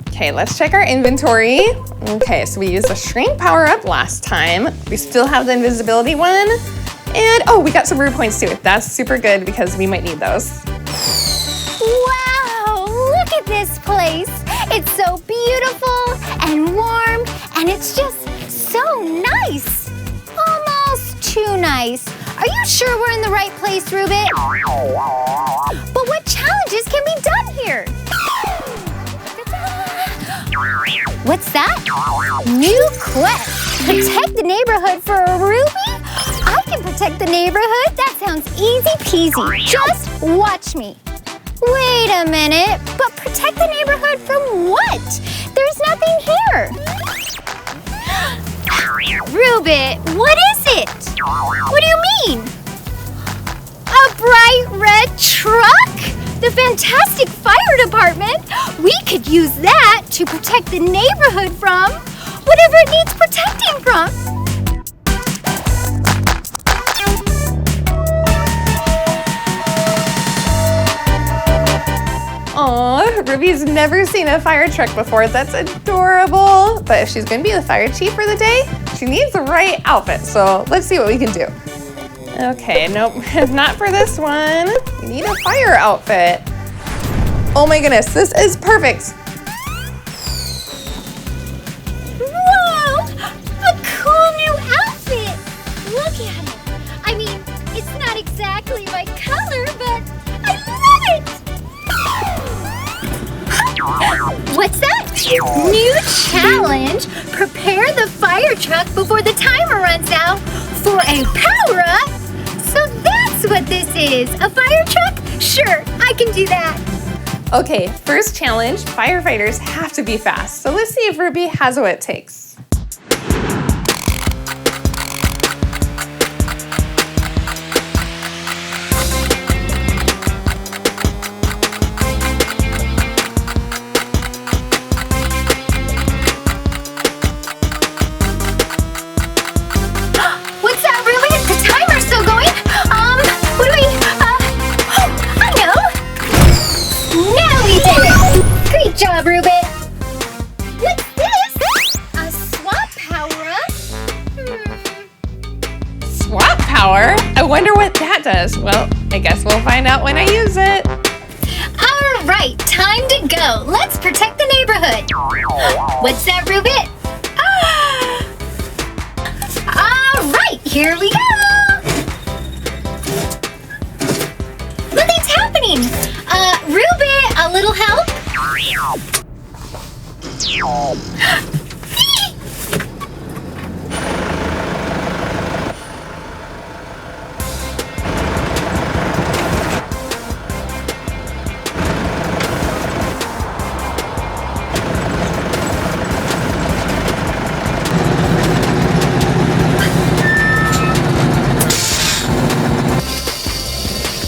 Okay, let's check our inventory. Okay, so we used the shrink power-up last time. We still have the invisibility one. And, oh, we got some rue points too. That's super good because we might need those. Wow, look at this place. It's so beautiful and warm, and it's just so nice. Almost too nice. Are you sure we're in the right place, Rubit? But what challenges can be done here? What's that? New quest. Protect the neighborhood for a ruby? I can protect the neighborhood? That sounds easy peasy. Just watch me. Wait a minute, but protect the neighborhood from what? There's nothing here. Rubit, what is it? What do you mean? A bright red truck? The fantastic fire department? We could use that to protect the neighborhood from whatever it needs protecting from. Aw, Ruby's never seen a fire truck before. That's adorable. But if she's gonna be the fire chief for the day, she needs the right outfit. So let's see what we can do. Okay, nope, not for this one. We need a fire outfit. Oh my goodness, this is perfect. Whoa, a cool new outfit. Look at it. I mean, it's not exactly my color, but I love it. What's that? New challenge. Prepare the fire truck before the timer runs out for a power-up. So that's what this is. A fire truck? Sure, I can do that. Okay, first challenge, firefighters have to be fast. So let's see if Ruby has what it takes. Job, Rubit. What's this? A swap power-up? Swap power? I wonder what that does. Well, I guess we'll find out when I use it. All right, time to go. Let's protect the neighborhood. What's that, Rubit? All right, here we go. Nothing's happening. Rubit, a little help?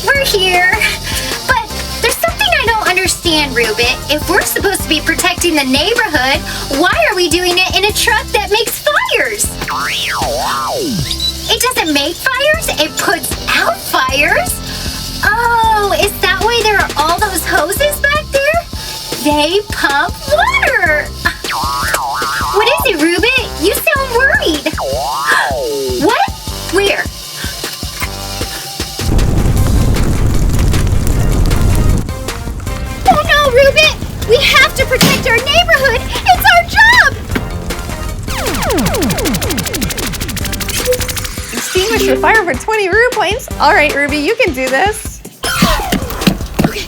We're here. But there's something I don't understand, Rubit. If we're supposed to be protecting the neighborhood, why are we doing it in a truck that makes fires? It doesn't make fires, it puts out fires. Oh, is that why there are all those hoses back there? They pump water. What is it, Rubit? You sound worried. What? Where? Oh no, Rubit! We have to protect our neighborhood! It's our job! Extinguish your fire for 20 rue points. All right, Ruby, you can do this. Okay,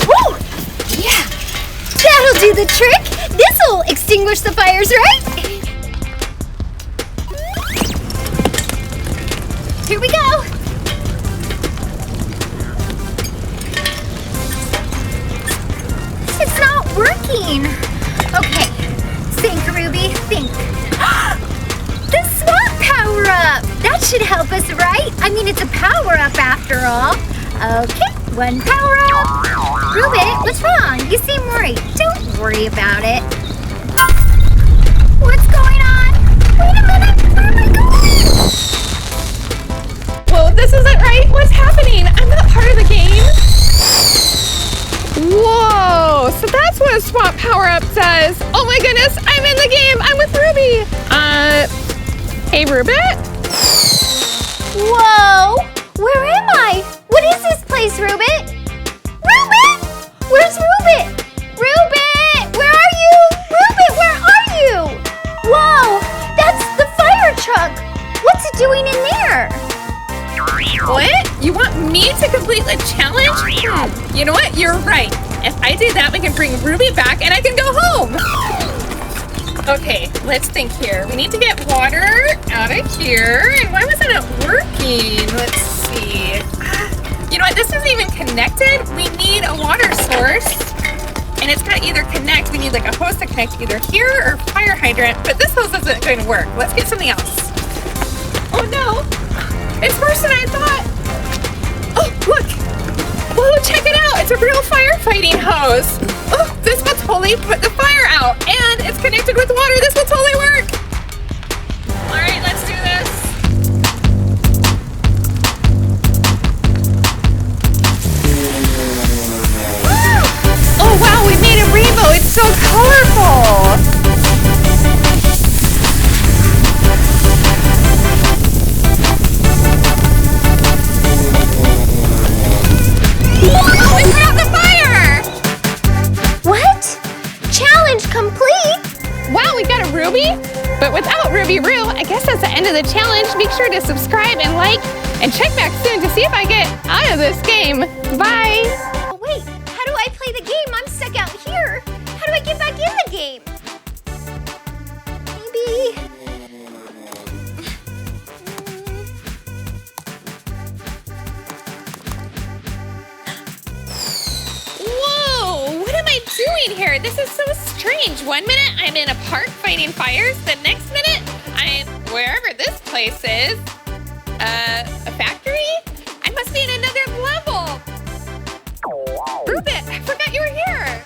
whoa! Yeah, that'll do the trick. This'll extinguish the fires, right? Here we go. It's not working. Okay, think, Ruby, think. The swap power-up. That should help us, right? I mean, it's a power-up after all. Okay, one power-up. Rubit, what's wrong? You seem worried. Don't worry about it. What's going on? Wait a minute. Where am I going? Whoa, this isn't right. What's happening? I'm not part of the game. Whoa, so the swap power-up does. Oh my goodness, I'm in the game. I'm with Ruby. Hey, Rubit? Whoa! Where am I? What is this place, Rubit? Rubit! Where's Rubit? Rubit! Where are you? Rubit, where are you? Whoa! That's the fire truck! What's it doing in there? What? You want me to complete the challenge? You know what? You're right. If I do that, we can bring Ruby back and I can go home. Okay, let's think here. We need to get water out of here. And why wasn't it working? Let's see. You know what? This isn't even connected. We need a water source. And it's got to either connect. We need like a hose to connect either here or fire hydrant. But this hose isn't going to work. Let's get something else. Oh no! It's worse than I thought. Oh, look! Whoa, check it out! It's a real firefighting hose. Oh, this will totally put the fire out. And it's connected with water. This will totally work. All right, let's do this. Oh wow, we made a rainbow. It's so colorful. Oh, we put out the fire! What? Challenge complete? Wow, we got a Ruby? But without Ruby Roo, I guess that's the end of the challenge. Make sure to subscribe and like, and check back soon to see if I get out of this game. Bye! Oh, wait, how do I play the game? I'm stuck out here. How do I get back in the game? Maybe... Whoa, what am I doing here? This is so strange. 1 minute I'm in a park fighting fires. The next minute I'm wherever this place is. A factory? I must be in another level. Rubit, I forgot you were here.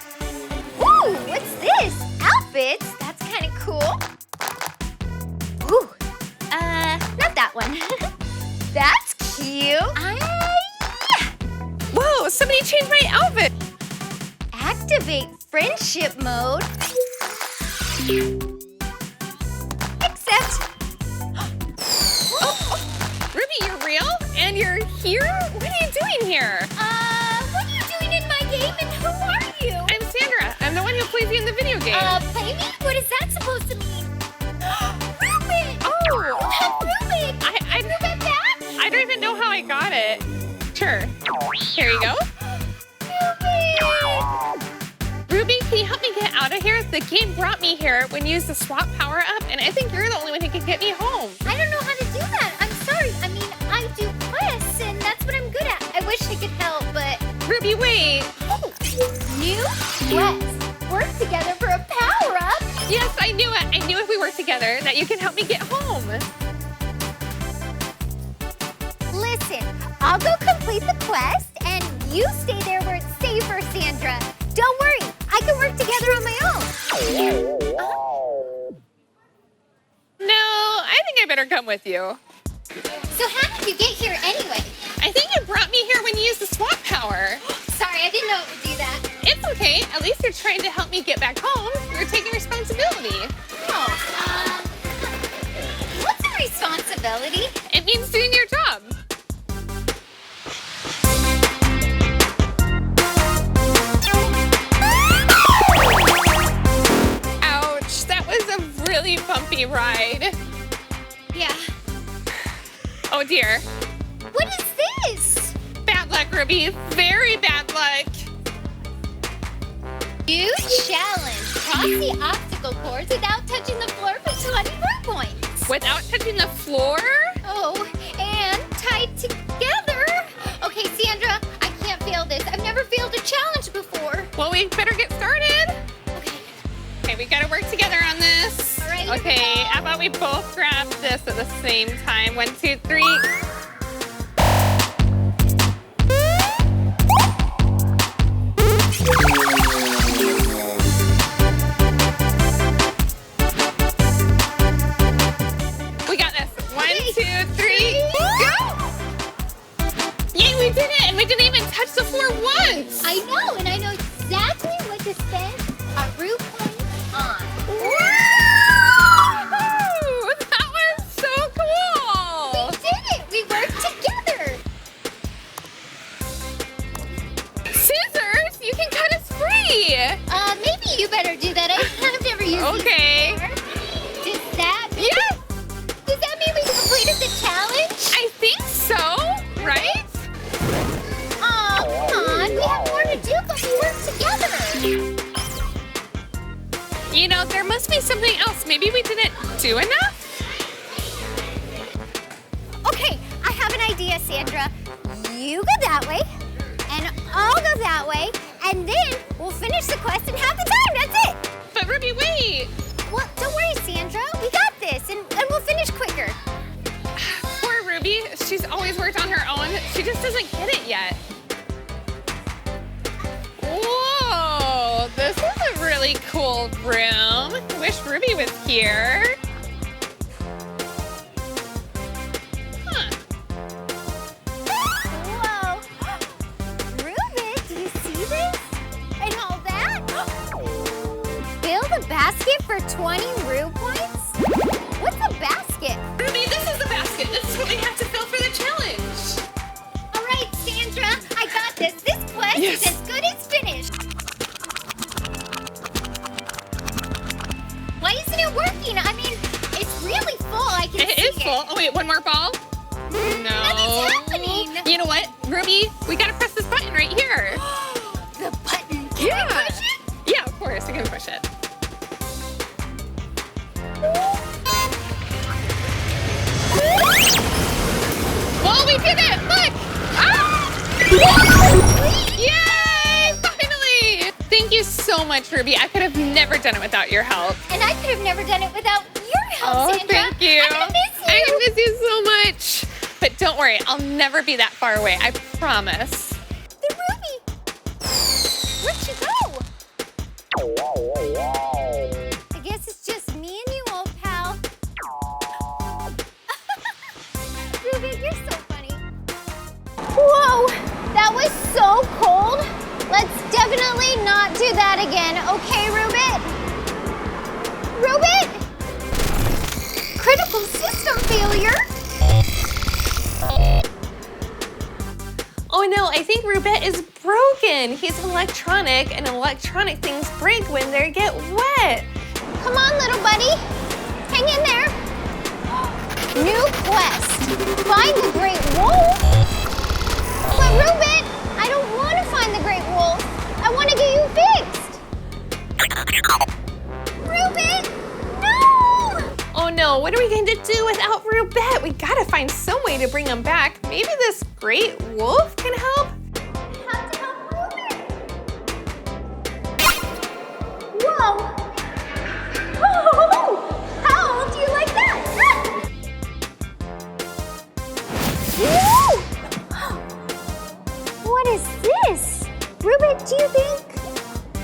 Ooh, what's this? Outfits? That's kind of cool. Ooh, not that one. That's cute. Whoa, somebody changed my outfit. Activate friendship mode. Accept. Ruby, you're real? And you're here? What are you doing here? What are you doing in my game and who are you? I'm Sandra. I'm the one who plays you in the video game. Play me? What is that supposed to mean? Rubit! Oh! You have Rubit! Rubit back? I don't even know how I got it. Sure. Here you go. Ruby, can you help me get out of here? The game brought me here when you used the swap power up, and I think you're the only one who can get me home. I don't know how to do that. I'm sorry. I mean, I do quests, and that's what I'm good at. I wish I could help, but... Ruby, wait. Oh, new quest. Work together for a power-up. Yes, I knew it. I knew if we worked together that you can help me get home. Listen, I'll go complete the quest, and you stay there where it's safer, Sandra. Don't worry. I can work together on my own. No, I think I better come with you. So how did you get here anyway? I think you brought me here when you used the swap power. Sorry, I didn't know it would do that. It's okay. At least you're trying to help me get back home. You're taking responsibility. Oh, what's a responsibility? It means doing your job. Ouch, that was a really bumpy ride. Yeah. Oh dear. What is this? Bad luck, Ruby. Very bad luck. New challenge. Cross the obstacle course without touching the floor for 20 more points. Without touching the floor? Oh, and tied together. Okay, Sandra, I can't fail this. I've never failed a challenge before. Well, we better get started. Okay, we gotta work together on this. All right. Okay, how about we both grab this at the same time? 1, 2, 3. We got this. 1, 2, 3, go! Yay, we did it! And we didn't even touch the floor once! I know, and I know exactly what to spend Okay. Does that mean? Yes. Does that mean we completed the challenge? I think so, right? Oh, come on. We have more to do, but we work together. You know, there must be something else. Maybe we didn't do enough? Okay, I have an idea, Sandra. You go that way, and I'll go that way, and then we'll finish the quest in half the time. That's it. But Ruby, wait. Well, don't worry, Sandra. We got this, and we'll finish quicker. Poor Ruby. She's always worked on her own. She just doesn't get it yet. Whoa, this is a really cool room. I wish Ruby was here. Huh. Whoa. Reuben, do you see this? And all that? Build a basket for 20 Rue points? What's a basket? Ruby, this is the basket. This is what we have to fill for the challenge. All right, Sandra, I got this. This quest is as good as finished. Why isn't it working? I mean, it's really full. I can see it. It is full. Oh, wait, one more ball? No. Nothing's happening. You know what, Ruby? We gotta press this button right here. The button. Can I push it? Yeah, of course. You can push it. Whoa, we did it! Look! Ah! Yay! Finally! Thank you so much, Ruby. I could have never done it without your help. And I could have never done it without your help, Sandra. Thank you. I'm gonna miss you. I miss you so much. But don't worry, I'll never be that far away. I promise. The Ruby. Where'd she go? I guess it's just me and you, old pal. Ruby, you're so funny. Whoa, that was so cold. Let's definitely not do that again, okay, Reuben? Reuben? Critical system failure. Oh no, I think Rubet is broken. He's electronic, and electronic things break when they get wet. Come on, little buddy. Hang in there. New quest. Find the Great Wolf. But Reuben, I don't want to find the Great Wolf. I want to get you fixed. Reuben, no! Oh no, what are we going to do without Rubet? We gotta find some way to bring him back. Maybe this great wolf can help? Have to help Reuben. Whoa. Oh, how do you like that? What is this? Reuben, do you think?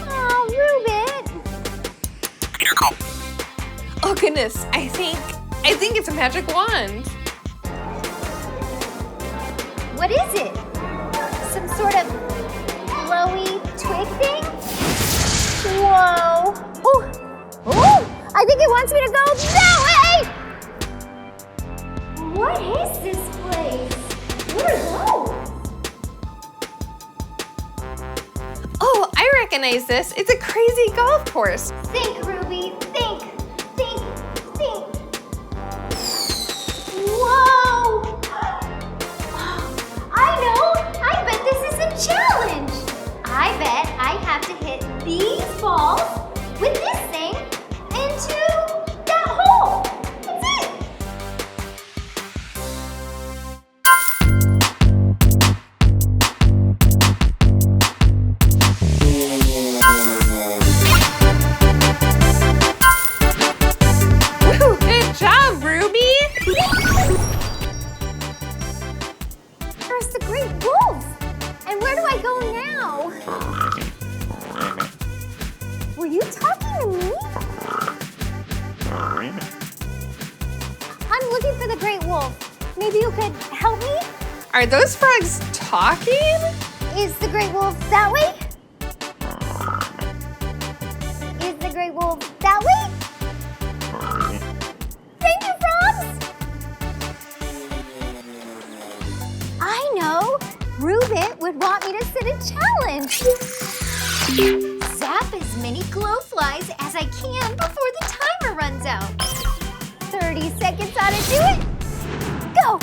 Oh, Reuben. Oh goodness, I think it's a magic wand. What is it? Some sort of glowy twig thing? Whoa. Oh, I think it wants me to go that way. What is this place? What are those? Oh, I recognize this. It's a crazy golf course. Think, Ruby. Think. Whoa! I know! I bet this is a challenge! I bet I have to hit these balls with this thing into that hole! That's it! Woo, good job, Ruby! There's the Great Wolf! And where do I go now? Were you talking to me? I'm looking for the Great Wolf. Maybe you could help me? Are those frogs talking? Is the Great Wolf that way? Is the Great Wolf that way? Thank you, frogs! I know! Reuben would want me to sit a challenge. Zap as many glow flies as I can before the timer runs out. 30 seconds ought to do it. Go!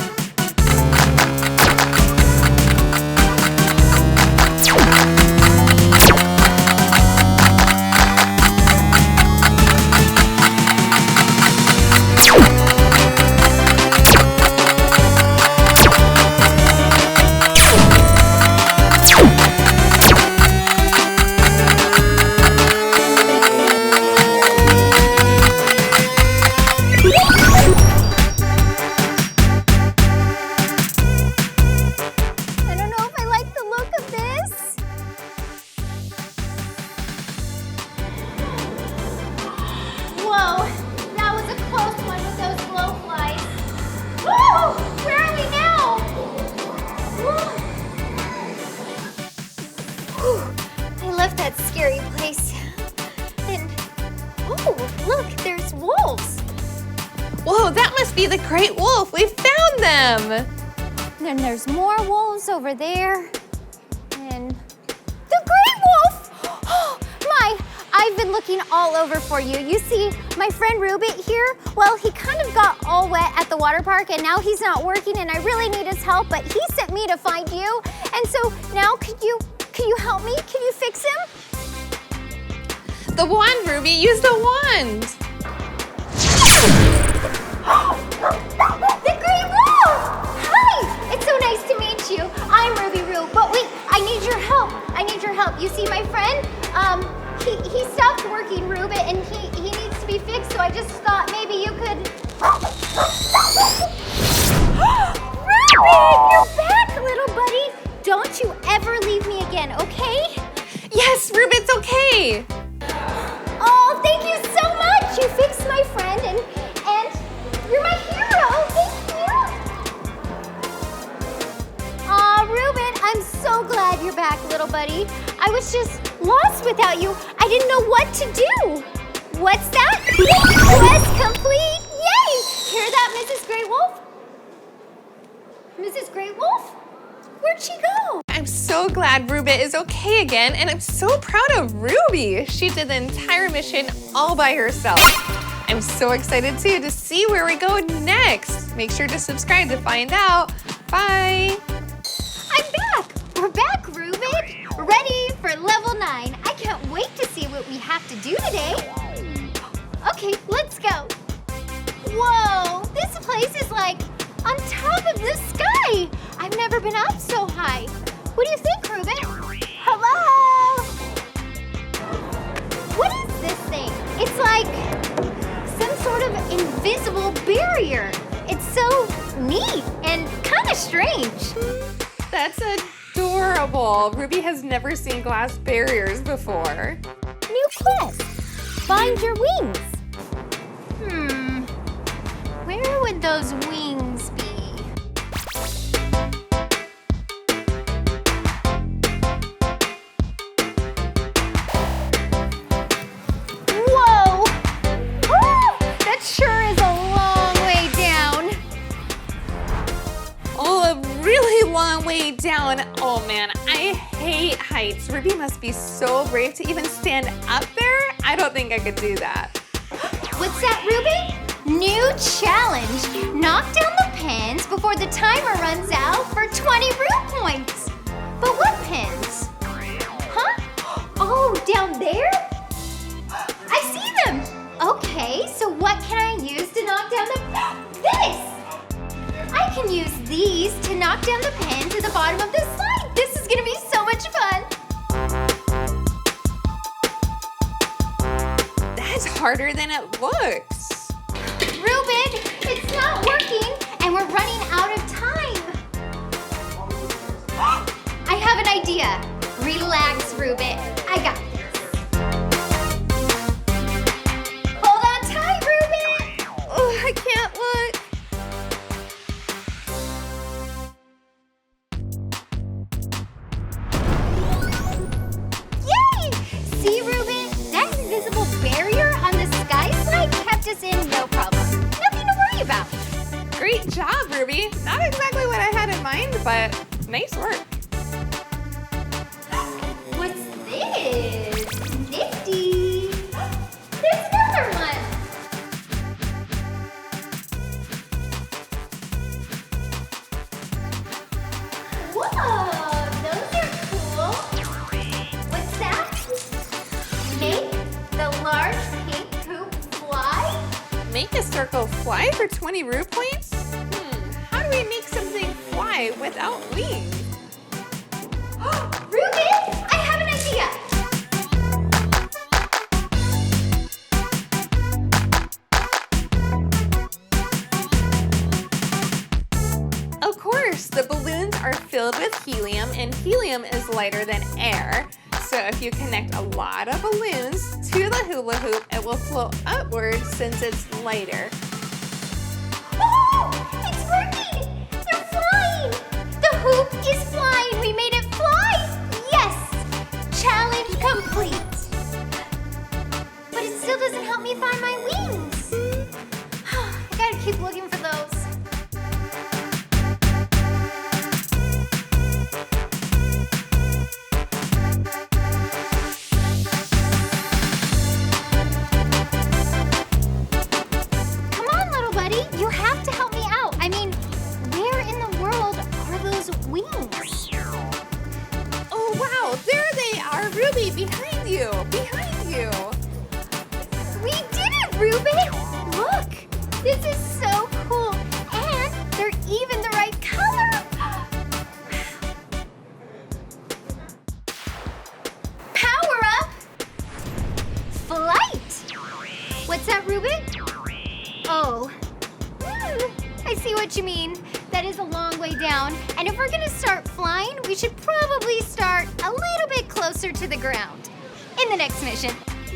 Whoa, that must be the great wolf. We found them. Then there's more wolves over there. And the great wolf! Oh, I've been looking all over for you. You see, my friend Rubit here, well, he kind of got all wet at the water park and now he's not working and I really need his help, but he sent me to find you. And so now can you help me? Can you fix him? The wand, Ruby, use the wand. The great wolf! Hi! It's so nice to meet you. I'm Ruby Roo, but wait, I need your help. I need your help. You see my friend? He stopped working, Rubit, and he needs to be fixed, so I just thought maybe you could... Rubit! You're back, little buddy! Don't you ever leave me again, okay? Yes, Rubit's okay. Oh, thank you so much! You fixed my friend, and you're my hero! Thank you! Aw, Rubin, I'm so glad you're back, little buddy. I was just lost without you. I didn't know what to do. What's that? Quest complete! Yay! Hear that, Mrs. Grey Wolf? Mrs. Grey Wolf? Where'd she go? I'm so glad Rubit is okay again, and I'm so proud of Ruby. She did the entire mission all by herself. I'm so excited too to see where we go next. Make sure to subscribe to find out. Bye. I'm back. We're back, Rubit. Ready for level 9. I can't wait to see what we have to do today. Okay, let's go. Whoa, this place is like on top of the sky. I've never been up so high. What do you think, Rubit? Hello? What is this thing? It's like some sort of invisible barrier. It's so neat and kind of strange. That's adorable. Ruby has never seen glass barriers before. New quest. Find your wings. Where would those wings be? Whoa! Oh, that sure is a long way down. Oh, a really long way down. Oh man, I hate heights. Ruby must be so brave to even stand up there. I don't think I could do that. What's that, Ruby? New challenge. Knock down the pins before the timer runs out for 20 Roo points. But what pins? Huh? Oh, down there? I see them. Okay, so what can I use to knock down the... This! I can use these to knock down the pins at the bottom of the slide. This is gonna be so much fun. That's harder than it looks. Rubin, it's not working, and we're running out of time. I have an idea. Relax, Rubin. I got this. Hold on tight, Rubin. Oh, I can't look. Yay! See, Rubin? That invisible barrier on the sky slide kept us in no problem. Nothing to worry about. Great job, Ruby. Not exactly what I had in mind, but nice work. What's this? Nifty. large pink hoop fly? Make a circle fly for 20 Rue points? How do we make something fly without wings? Ruby, I have an idea. Of course, the balloons are filled with helium, and helium is lighter than air. So if you connect a lot of balloons to the hula hoop, it will float upwards since it's lighter. Oh, it's working! They're flying! The hoop is flying! We made it fly! Yes! Challenge complete! But it still doesn't help me find my wings. I gotta keep looking for those. Behind you! We did it, Ruby! Look, this is so cool, and they're even the right color! Power up! Flight! What's that, Ruby? Oh, I see what you mean. That is a long way down, and if we're gonna start flying, we should probably start a little bit closer to the ground in the next mission.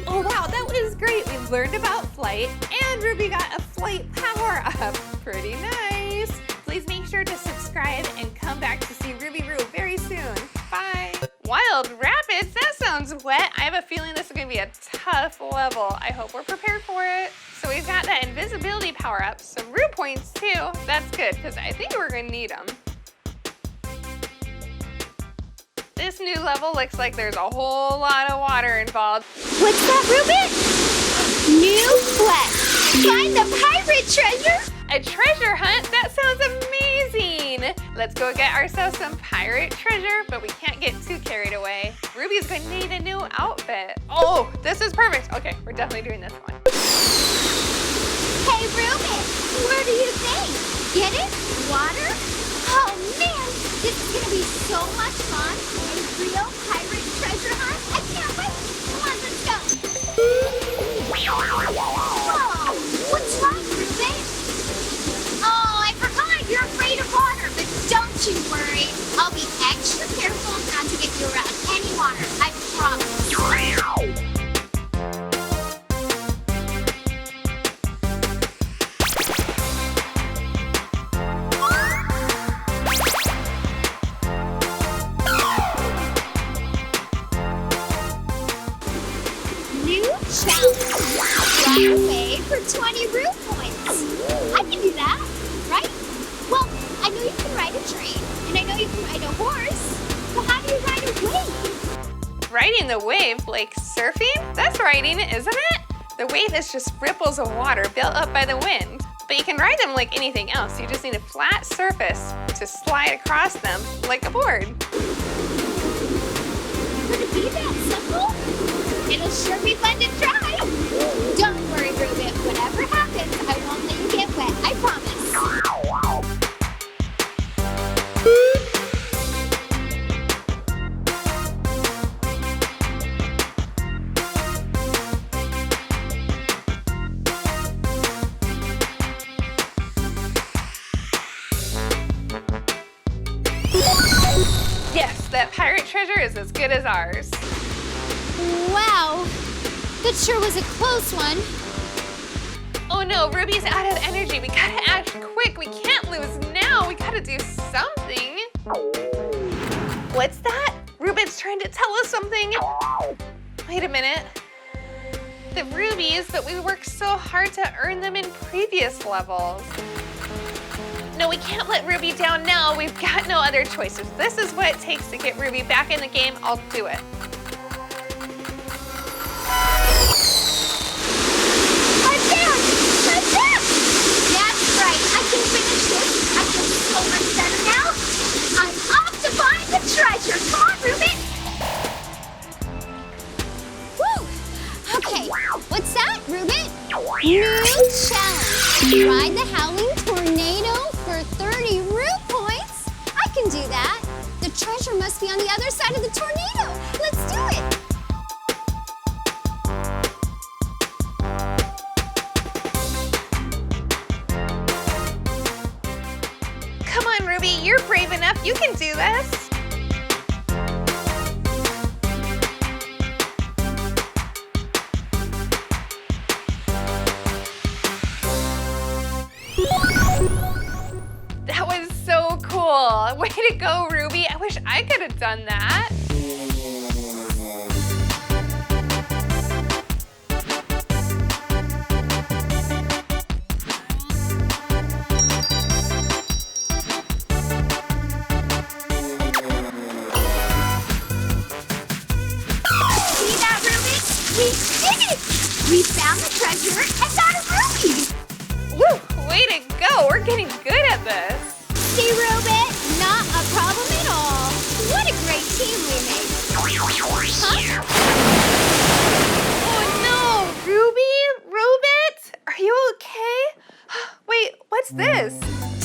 Oh wow, that was great. We learned about flight, and Ruby got a flight power up. Pretty nice. Please make sure to subscribe and come back to see Ruby Roo very soon. Bye. Wild Rapids, that sounds wet. I have a feeling this is gonna be a tough level. I hope we're prepared for it. So we've got that invisibility power up, some Rue points too. That's good, because I think we're gonna need them. This new level looks like there's a whole lot of water involved. What's that, Ruby? New quest. Find the pirate treasure. A treasure hunt? That sounds amazing. Let's go get ourselves some pirate treasure, but we can't get too carried away. Ruby's gonna need a new outfit. Oh, this is perfect. Okay, we're definitely doing this one. Hey, Ruby, what do you think? Get it? Water? Oh man, this is gonna be so much fun. A real pirate treasure hunt. I can't wait. Come on, let's go. Whoa, what's wrong, Ruby? Oh, I forgot you're afraid of water, but don't you worry. I'll be extra careful not to get you around any water. I promise. Fly away for 20 Rue points. I can do that, right? Well, I know you can ride a train, and I know you can ride a horse, but how do you ride a wave? Riding the wave, like surfing? That's riding, isn't it? The wave is just ripples of water built up by the wind. But you can ride them like anything else. You just need a flat surface to slide across them like a board. Could it be that simple? It'll sure be fun to try. Don't worry, Ruby. Whatever happens, I won't let you get wet. I promise. Yes, that pirate treasure is as good as ours. Wow, that sure was a close one. Oh no, Ruby's out of energy. We gotta act quick. We can't lose now. We gotta do something. What's that? Ruby's trying to tell us something. Wait a minute. The rubies, but we worked so hard to earn them in previous levels. No, we can't let Ruby down now. We've got no other choice. If this is what it takes to get Ruby back in the game, I'll do it. That's right, I can finish this. I feel so much better now. I'm off to find the treasure. Come on, Ruby. Woo! Okay, New challenge. Ride the howling tornado for 30 root points. I can do that. The treasure must be on the other side of the tornado. Let's do it. Come on, Ruby, you're brave enough. You can do this. That was so cool. Way to go, Ruby. I wish I could have done that. See that, Ruby? We did it! We found the treasure and got a ruby! Woo, way to go. We're getting good at this. See, Ruby? Not a problem at all. What a great team we made. Huh? Oh no, Ruby? Rubit? Are you okay? Wait, what's this?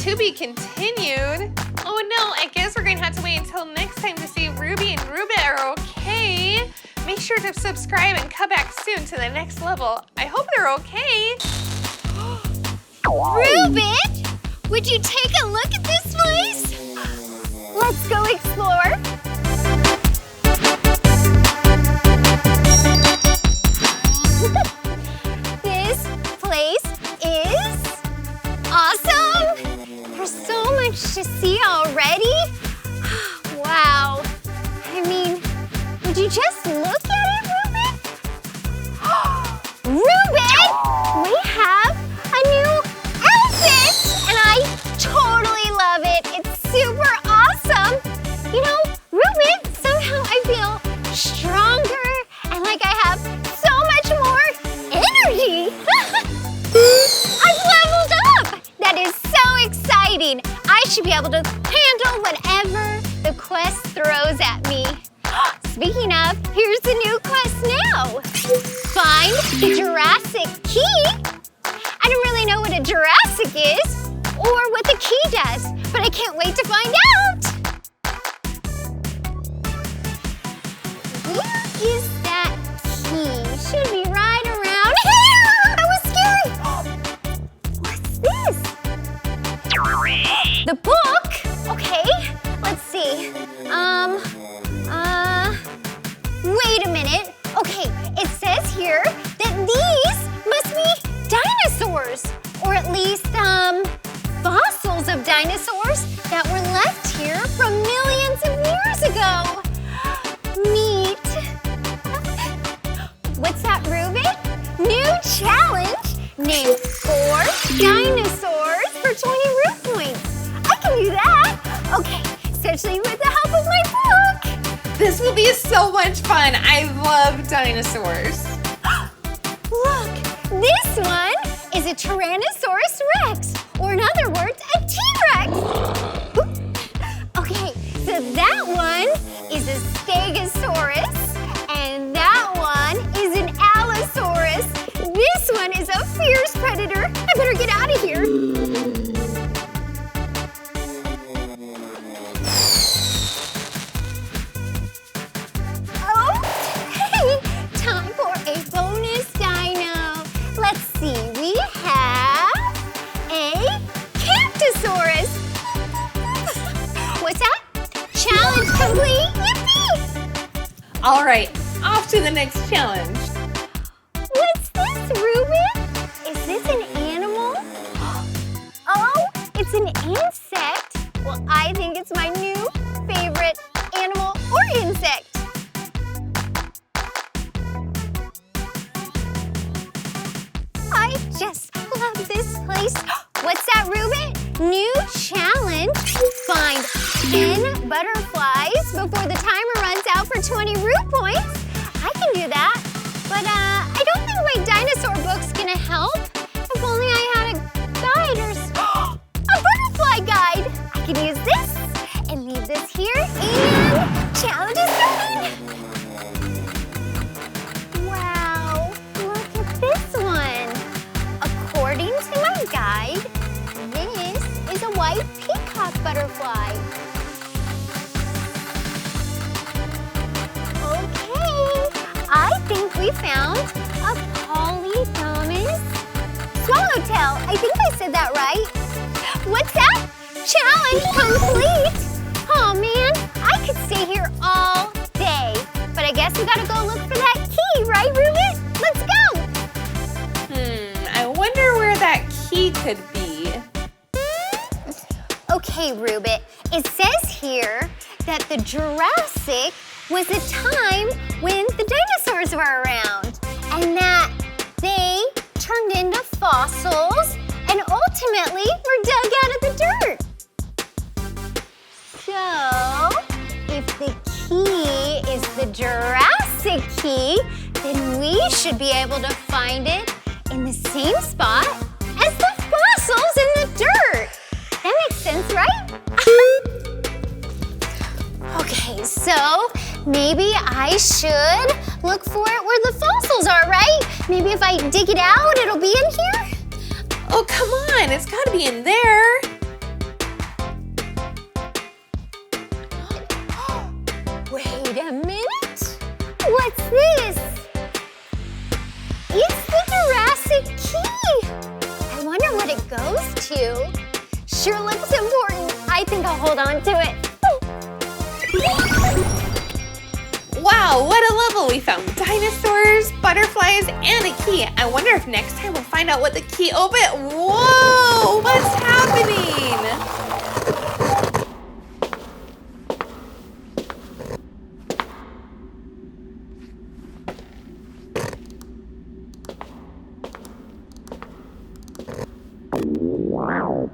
To be continued? Oh no, I guess we're gonna have to wait until next time to see if Ruby and Rubit are okay. Make sure to subscribe and come back soon to the next level. I hope they're okay. Rubit, would you take a look at this place? Let's go explore. This place is awesome. There's so much to see already. Wow. I mean, would you just look at it, Rubit? Rubit, we have a new outfit, and I totally love it. It's super awesome. You know, Rubit, somehow I feel stronger and like I have so much more energy. I've leveled up. That is so exciting. I should be able to handle whatever the quest throws at me. Speaking of, here's the new quest now. Find the Jurassic key. I don't really know what a Jurassic is or what the key does, but I can't wait to find out. Where is that key? Should be right around here. That was scary. What's this? The book? Okay, let's see. Wait a minute. Okay, it says here that these must be dinosaurs, or at least, fossils of dinosaurs that were left here from millions of years ago. Neat. What's that, Rubit? New challenge. Name 4 dinosaurs for 20 root points. I can do that. Okay, especially with the help of my book. This will be so much fun. I love dinosaurs. Look, this one is a Tyrannosaurus Rex, or in other words, a T-Rex. Okay, so that one is a Stegosaurus, and that one is an Allosaurus. This one is a fierce predator. I better get out of here. Okay, time for a bonus dino. Let's see, we have a Camptosaurus. What's that? Challenge complete, yippee! All right, off to the next challenge. What's this, Rubin? Is this an animal? Oh, it's an insect. Well, I think it's my new favorite animal or insect. I just love this place. What's that, Rubin? New challenge. Find 10 butterflies before the timer runs out for 20 root points. I can do that. But I don't think my dinosaur book's gonna help. If only I had a guide or a butterfly guide. I can use this and leave this here, and challenge is done. Wow, look at this one. complete. Oh man, I could stay here all day. But I guess we gotta go look for that key, right, Rubit? Let's go. I wonder where that key could be. Okay, Rubit, it says here that the Jurassic was a time when the dinosaurs were around and that they turned into fossils and ultimately were dug out of the dirt. So, if the key is the Jurassic key, then we should be able to find it in the same spot as the fossils in the dirt. That makes sense, right? Okay, so maybe I should look for it where the fossils are, right? Maybe if I dig it out, it'll be in here? Oh, come on, it's gotta be in there. Wait a minute. What's this? It's the Jurassic key. I wonder what it goes to. Sure looks important. I think I'll hold on to it. Wow, what a level! We found dinosaurs, butterflies, and a key. I wonder if next time we'll find out what the key opened. Whoa! What's happening? Wow.